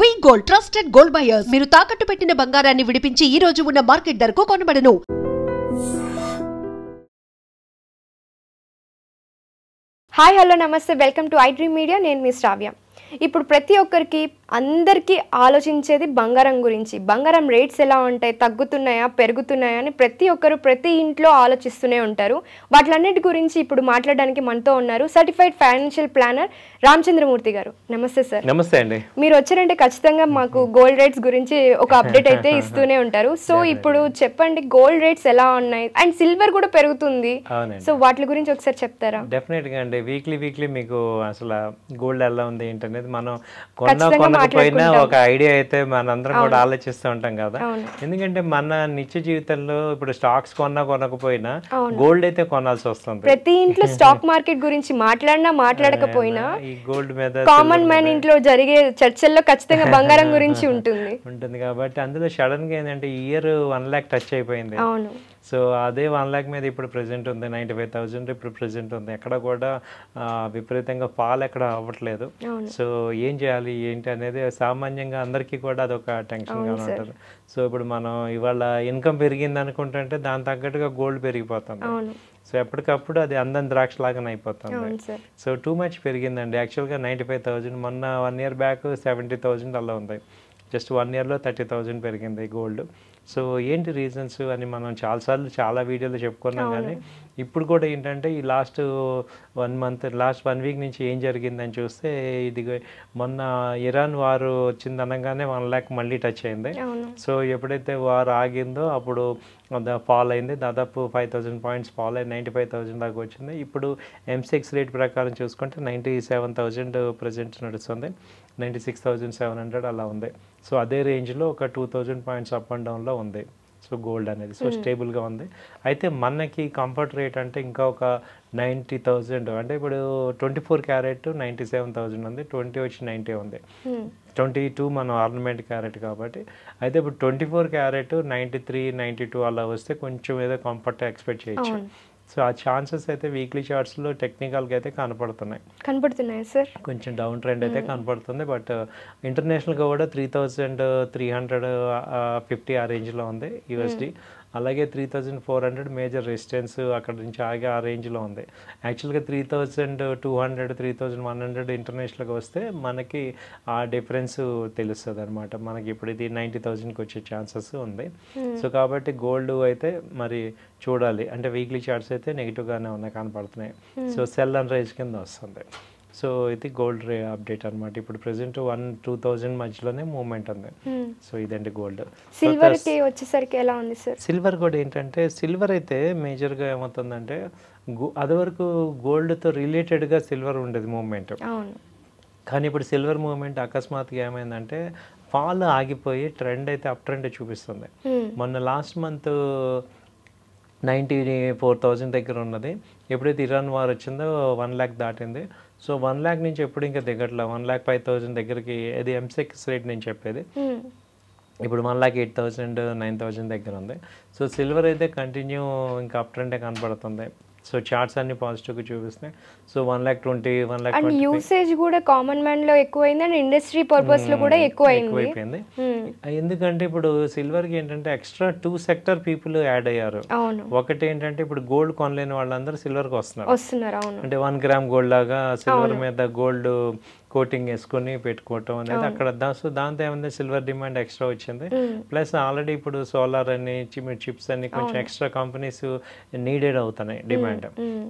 Gold trusted gold buyers మీరు తాకట్టు పెట్టిన బంగారాన్ని విడిపించి ఈ రోజు ఉన్న మార్కెట్ ధరకు కొనబడను. హాయ్ హలో నమస్తే, welcome to I dream media. నేను మీ శ్రావ్య. ఇప్పుడు ప్రతి ఒక్కరికి అందరికీ ఆలోచించేది బంగారం గురించి. బంగారం రేట్స్ ఎలా ఉంటాయి, తగ్గుతున్నాయా పెరుగుతున్నాయా అని ప్రతి ఒక్కరు ప్రతి ఇంట్లో ఆలోచిస్తూనే ఉంటారు. వాటిలన్నిటి గురించి ఇప్పుడు మాట్లాడడానికి మనతో ఉన్నారు సర్టిఫైడ్ ఫైనాన్షియల్ ప్లానర్ రామచంద్రమూర్తి గారు. నమస్తే సార్. నమస్తే అండి. మీరు వచ్చారంటే ఖచ్చితంగా మాకు గోల్డ్ రేట్స్ గురించి ఒక అప్డేట్ అయితే ఇస్తూనే ఉంటారు. సో ఇప్పుడు చెప్పండి, గోల్డ్ రేట్స్ ఎలా ఉన్నాయి అండ్ సిల్వర్ కూడా పెరుగుతుంది. సో వాటి గురించి ఒకసారి చెప్తారా? డెఫినెట్ గా అండి. వీక్లీ మీకు అసలు గోల్డ్ ఎలా ఉంది ఏంటనేది మనం కొనకపోయినా ఒక ఐడియా అయితే మనందరం కూడా ఆలోచిస్తూ ఉంటాం కదా. ఎందుకంటే మన నిత్య జీవితంలో ఇప్పుడు స్టాక్స్ కొనకపోయినా గోల్డ్ అయితే కొనాల్సి వస్తుంది. ప్రతి ఇంట్లో స్టాక్ మార్కెట్ గురించి మాట్లాడకపోయినా ఈ గోల్డ్ మీద కామన్ మ్యాన్ ఇంట్లో జరిగే చర్చల్లో ఖచ్చితంగా బంగారం గురించి ఉంటుంది కాబట్టి అందులో సడన్ గా ఏంటంటే ఇయర్ 1 lakh టచ్ అయిపోయింది. సో అదే 1 lakh మీద ఇప్పుడు ప్రెసెంట్ ఉంది 95,000 ఇప్పుడు ప్రెసెంట్ ఉంది. ఎక్కడ కూడా విపరీతంగా ఫాల్ ఎక్కడ అవ్వట్లేదు. సో ఏం చేయాలి ఏంటి అనేది సామాన్యంగా అందరికీ కూడా అదొక టెన్షన్గా ఉంటుంది. సో ఇప్పుడు మనం ఇవాళ ఇన్కమ్ పెరిగింది అనుకుంటుంటే దాని తగ్గట్టుగా గోల్డ్ పెరిగిపోతుంది. సో ఎప్పటికప్పుడు అది అందని ద్రాక్ష లాగానే అయిపోతుంది. సో టూ మచ్ పెరిగిందండి. యాక్చువల్గా 95,000 మొన్న 1 year బ్యాక్ 70,000 అలా ఉంది. జస్ట్ 1 yearలో 30,000 పెరిగింది గోల్డ్. సో ఏంటి రీజన్స్ అని మనం చాలాసార్లు చాలా వీడియోలో చెప్పుకున్నాం. కానీ ఇప్పుడు కూడా ఏంటంటే ఈ లాస్ట్ 1 week నుంచి ఏం జరిగిందని చూస్తే ఇది మొన్న ఇరాన్ వారు వచ్చింది అనగానే 1 lakh మళ్ళీ టచ్ అయింది. సో ఎప్పుడైతే వారు ఆగిందో అప్పుడు ఫాల్ అయింది. దాదాపు 5,000 points ఫాల్ అయింది. 95,000 దాకా వచ్చింది. ఇప్పుడు M6 రేట్ ప్రకారం చూసుకుంటే 97,000 ప్రజెంట్ నడుస్తుంది. 96,700 అలా ఉంది. సో అదే రేంజ్లో ఒక 2,000 points అప్ అండ్ డౌన్లో ఉంది. సో గోల్డ్ అనేది సో స్టేబుల్గా ఉంది. అయితే మనకి కంఫర్ట్ రేట్ అంటే ఇంకా ఒక 90,000 అంటే ఇప్పుడు 24 క్యారెట్ 97,000 ఉంది. 20 వచ్చి 90 ఉంది. 22 మనం ఆర్నమెంట్ క్యారెట్ కాబట్టి. అయితే ఇప్పుడు 24 క్యారెట్ 93, 92 అలా వస్తే కొంచెం ఏదో కంఫర్ట్ ఎక్స్పెక్ట్ చేయొచ్చు. సో ఆ ఛాన్సెస్ అయితే వీక్లీ చార్ట్స్లో టెక్నికల్గా అయితే కనపడుతున్నాయి సార్. కొంచెం డౌన్ ట్రెండ్ అయితే కనపడుతుంది. బట్ ఇంటర్నేషనల్గా కూడా 3,350 ఆ రేంజ్లో ఉంది USD. అలాగే 3,400 మేజర్ రెసిస్టెన్స్ అక్కడ నుంచి ఆగి ఆ రేంజ్లో ఉంది. యాక్చువల్గా 3,200, 3,100 ఇంటర్నేషనల్గా వస్తే మనకి ఆ డిఫరెన్స్ తెలుస్తుంది అనమాట. మనకి ఇప్పుడు ఇది 90,000కి వచ్చే ఛాన్సెస్ ఉంది. సో కాబట్టి గోల్డ్ అయితే మరి చూడాలి. అంటే వీక్లీ చార్ట్స్ అయితే నెగిటివ్గానే ఉన్నాయి కనపడుతున్నాయి. సో సెల్ అండ్ రైజ్ కింద వస్తుంది. సో ఇది గోల్డ్ అప్డేట్ అనమాట. ఇప్పుడు ప్రెసెంట్ 1,000-2,000 మధ్యలోనే మూవ్మెంట్ ఉంది. సో ఇదండి గోల్డ్. సిల్వర్ కి వచ్చేసరికి ఎలా ఉంది సార్? సిల్వర్ కూడా ఏంటంటే సిల్వర్ అయితే మేజర్గా ఏమవుతుందంటే అది వరకు గోల్డ్తో రిలేటెడ్గా సిల్వర్ ఉండేది మూవ్మెంట్. కానీ ఇప్పుడు సిల్వర్ మూవ్మెంట్ అకస్మాత్తుగా ఏమైందంటే ఫాల్ ఆగిపోయి ట్రెండ్ అయితే అప్ ట్రెండ్ చూపిస్తుంది. మొన్న లాస్ట్ మంత్ 94,000 దగ్గర ఉన్నది. ఎప్పుడైతే ఇరాన్ వార్ వచ్చిందో 1 lakh దాటింది. సో 1 lakh నుంచి ఎప్పుడు ఇంకా దిగట్లా. 1,05,000 దగ్గరికి అది M6 రేట్ నేను చెప్పేది. ఇప్పుడు 1,08,000, 9,000 దగ్గర ఉంది. సో సిల్వర్ అయితే కంటిన్యూ ఇంకా అప్ ట్రెండే కనపడుతుంది. సో చార్ట్స్ అన్ని పాజిటివ్గా చూపిస్తున్నాయి. సో 1,20,000, 1,20,000 అండ్ యూసేజ్ కూడా కామన్ మ్యాన్ లో ఎక్కువైంది అండ్ ఇండస్ట్రీ పర్పస్ లో కూడా ఎక్కువైపోయింది. ఎందుకంటే ఇప్పుడు సిల్వర్ కి ఏంటంటే ఎక్స్ట్రా 2 sector పీపుల్ యాడ్ అయ్యారు. ఒకటి ఏంటంటే ఇప్పుడు గోల్డ్ కొనలేని వాళ్ళందరూ సిల్వర్ కి వస్తున్నారు. అంటే 1 gram గోల్డ్ లాగా సిల్వర్ మీద గోల్డ్ కోటింగ్ వేసుకొని పెట్టుకోవటం అనేది అక్కడ. సో దాంతో ఏమైంది సిల్వర్ డిమాండ్ ఎక్స్ట్రా వచ్చింది. ప్లస్ ఆల్రెడీ ఇప్పుడు సోలార్ అని చిప్స్ అని కొంచెం ఎక్స్ట్రా కంపెనీస్ నీడెడ్ అవుతున్నాయి డిమాండ్.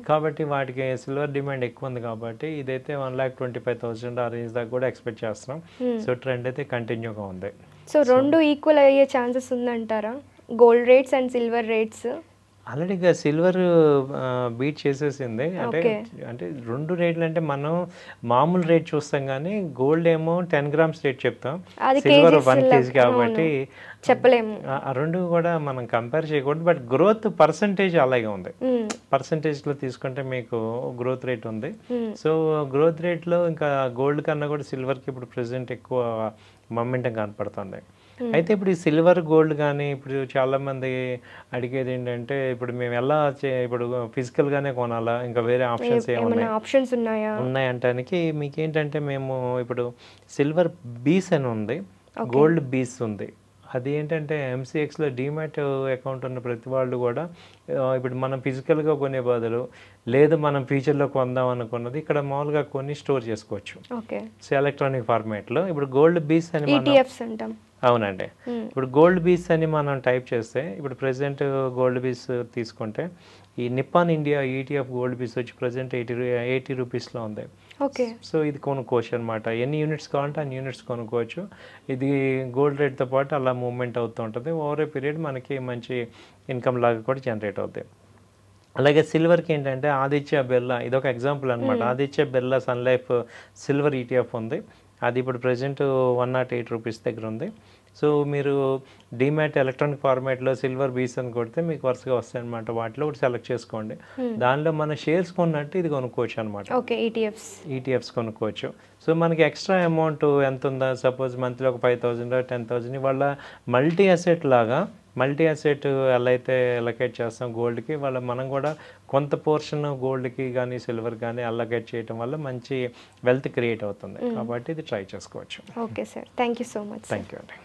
కాబట్టి వాటికి సిల్వర్ డిమాండ్ ఎక్కువ ఉంది. కాబట్టి ఇదైతే 1,25,000 ఆ రేంజ్ దాకా కూడా ఎక్స్పెక్ట్ చేస్తున్నాం. సో ట్రెండ్ అయితే కంటిన్యూగా ఉంది. సో రెండు ఈక్వల్ అయ్యే ఛాన్సెస్ ఉందంటారా gold rates and silver rates? Already silver beat చేసేసింది. అంటే 2 రేట్లు అంటే మనం మామూలు రేట్ చూస్తాం కానీ గోల్డ్ ఏమో 10 grams రేట్ చెప్తాం, సిల్వర్ 1 kg కాబట్టి చెప్పలేము. ఆ రెండు కూడా మనం కంపేర్ చేయకూడదు. బట్ గ్రోత్ పర్సంటేజ్ అలాగే ఉంది. పర్సంటేజ్లో తీసుకుంటే మీకు గ్రోత్ రేట్ ఉంది. సో గ్రోత్ రేట్లో ఇంకా గోల్డ్ కన్నా కూడా సిల్వర్కి ఇప్పుడు ప్రెసెంట్ ఎక్కువ మొమెంటం కనపడుతుంది. అయితే ఇప్పుడు ఈ సిల్వర్ గోల్డ్ కానీ ఇప్పుడు చాలామంది అడిగేది ఏంటంటే ఇప్పుడు మేము ఎలా ఇప్పుడు ఫిజికల్గానే కొనాలా, ఇంకా వేరే ఆప్షన్స్ ఆప్షన్స్ ఉన్నాయంటానికి మీకు ఏంటంటే మేము ఇప్పుడు సిల్వర్ బీస్ అని ఉంది, గోల్డ్ బీస్ ఉంది. అది ఏంటంటే ఎంసీఎక్స్లో డీమ్యాట్ అకౌంట్ ఉన్న ప్రతి వాళ్ళు కూడా ఇప్పుడు మనం ఫిజికల్గా కొనే బదులు లేదు మనం ఫ్యూచర్లో కొందాం అనుకున్నది ఇక్కడ మామూలుగా కొన్ని స్టోర్ చేసుకోవచ్చు. సో ఎలక్ట్రానిక్ ఫార్మాట్లో ఇప్పుడు గోల్డ్ బీస్ అని అంటాం. అవునండి. ఇప్పుడు గోల్డ్ బీస్ అని మనం టైప్ చేస్తే ఇప్పుడు ప్రెసెంట్ గోల్డ్ బీస్ తీసుకుంటే ఈ నిప్పాన్ ఇండియా ఈటీఎఫ్ గోల్డ్ బీస్ వచ్చి ప్రెసెంట్ 80 రూపీస్లో ఉంది. సో ఇది కొనుక్కోవచ్చు అనమాట. ఎన్ని యూనిట్స్ కావాలంటే అన్ని యూనిట్స్ కొనుక్కోవచ్చు. ఇది గోల్డ్ రేట్తో పాటు అలా మూవ్మెంట్ అవుతూ ఉంటుంది. ఓవర్ ఏ పీరియడ్ మనకి మంచి ఇన్కమ్ లాగా కూడా జనరేట్ అవుతాయి. అలాగే సిల్వర్కి ఏంటంటే ఆదిత్య బిర్లా ఇదొక ఎగ్జాంపుల్ అనమాట. Aditya Birla Sun Life silver ETF ఉంది. అది ఇప్పుడు ప్రజెంట్ 108 రూపీస్ దగ్గర ఉంది. సో మీరు డీమ్యాట్ ఎలక్ట్రానిక్ ఫార్మాట్లో సిల్వర్ బీస్ అని కొడితే మీకు వరుసగా వస్తాయి అనమాట. వాటిలో ఒకటి సెలెక్ట్ చేసుకోండి. దానిలో మన షేర్స్ కొన్నట్టు ఇది కొనుక్కోవచ్చు అనమాట. ఈటీఎఫ్స్ కొనుక్కోవచ్చు. సో మనకి ఎక్స్ట్రా అమౌంట్ ఎంత ఉందా, సపోజ్ మంత్లీ ఒక 5,000 10,000 వాళ్ళ మల్టీ అసెట్ లాగా మల్టీ అసెట్ ఎలా అయితే అలొకేట్ చేస్తాం గోల్డ్కి, వాళ్ళ మనం కూడా కొంత పోర్షన్ గోల్డ్కి కానీ సిల్వర్ కానీ అలొకేట్ చేయడం వల్ల మంచి వెల్త్ క్రియేట్ అవుతుంది. కాబట్టి ఇది ట్రై చేసుకోవచ్చు. Okay sir, thank you so much. Thank you అండి.